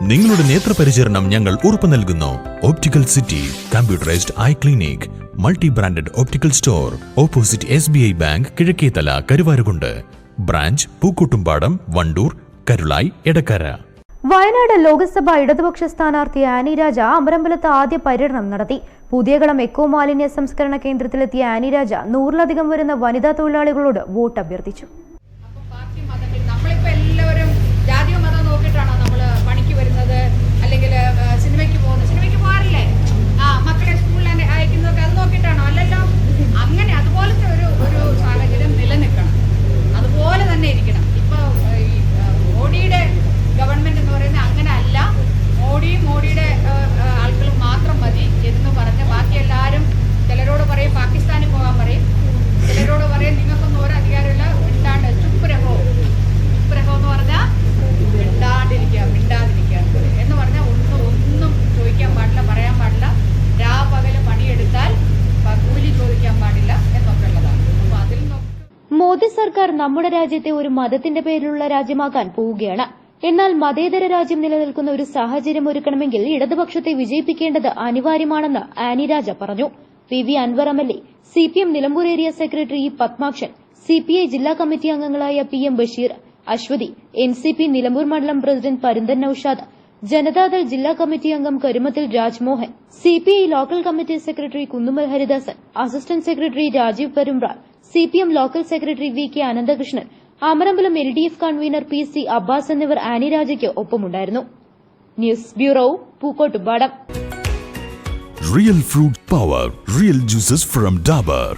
നിങ്ങളുടെ നേത്രപരിചരണം ഞങ്ങൾ ഉറപ്പു നൽകുന്നു. Optical city computerised eye clinic, multi branded optical store, opposite SBI bank, Kizhakkethala, Karuvarakundu. Branch Pookkottumpadam, Wandoor, Karulai, Edakkara. Wayanad Lok Sabha ഇടതുപക്ഷ സ്ഥാനാർത്ഥി ആനി രാജ അമരമ്പലത്ത് ആദ്യ പര്യടനം നടത്തി. പുതിയകളം എക്കോ മാലിന്യ സംസ്കരണ കേന്ദ്രത്തിലെത്തിയ ആനി രാജ 100-ലധികം വരുന്ന വനിതാ തൊഴിലാളികളോട് വോട്ട് അഭ്യർത്ഥിച്ചു. പണിക്ക് വരുന്നത് അല്ലെങ്കിൽ സിനിമയ്ക്ക് പോകാറില്ലേ, മക്കളെ സ്കൂളിൽ അയക്കുന്നതൊക്കെ അത് നോക്കിയിട്ടാണോ? അല്ലല്ലോ. അങ്ങനെ അതുപോലത്തെ ഒരു സാഹചര്യം നിലനിൽക്കണം, അതുപോലെ തന്നെ ഇരിക്കണം. ഇപ്പോൾ മോഡിയുടെ ഗവൺമെന്റ് എന്ന് പറയുന്നത് അങ്ങനെ അല്ല. മോഡിയുടെ ആളുകൾ മാത്രം മതി എന്ന് പറഞ്ഞ് ബാക്കി എല്ലാവരും ചിലരോട് പറയും പാകിസ്ഥാനിൽ പോകാൻ പറയും, ചിലരോട് പറയും നിങ്ങൾക്കൊന്നും ഒരു അധികാരമില്ല, മിണ്ടാണ്ട് ചുപ്പ് രഹോ എന്ന് പറഞ്ഞാൽ മിണ്ടാതിരിക്കുക എന്ന് പറഞ്ഞാൽ ഒന്നും ചോദിക്കാൻ പാടില്ല, പറയാൻ പാടില്ല. രാപകല് പണിയെടുത്താൽ കൂലി ചോദിക്കാൻ പാടില്ല എന്നൊക്കെ ഉള്ളതാണ്. അപ്പൊ അതിൽ മോദി സർക്കാർ നമ്മുടെ രാജ്യത്തെ ഒരു മതത്തിന്റെ പേരിലുള്ള രാജ്യമാക്കാൻ പോവുകയാണ്. എന്നാൽ മതേതര രാജ്യം നിലനിൽക്കുന്ന ഒരു സാഹചര്യം ഒരുക്കണമെങ്കിൽ ഇടതുപക്ഷത്തെ വിജയിപ്പിക്കേണ്ടത് അനിവാര്യമാണെന്ന് ആനി രാജ പറഞ്ഞു. PV Anwar MLA, CPM Nilambur area secretary Padmakshan, CPI ജില്ലാ കമ്മിറ്റി അംഗങ്ങളായ PM ബഷീർ, അശ്വതി, NCP നിലമ്പൂർ മണ്ഡലം പ്രസിഡന്റ് പരുന്തൻ നൌഷാദ്, ജനതാദൾ ജില്ലാ കമ്മിറ്റി അംഗം Karumathil Rajmohan, CPI local committee secretary Kunnumal Haridasan, assistant secretary Rajeev Perumpral, CPM local secretary VK Ananthakrishnan, Amarambalam LDF convener PC Abbas എന്നിവർ ആനി രാജയ്ക്ക് ഒപ്പമുണ്ടായിരുന്നു. News bureau, Pookkottumpadam. Real fruit power, real juices from Dabur.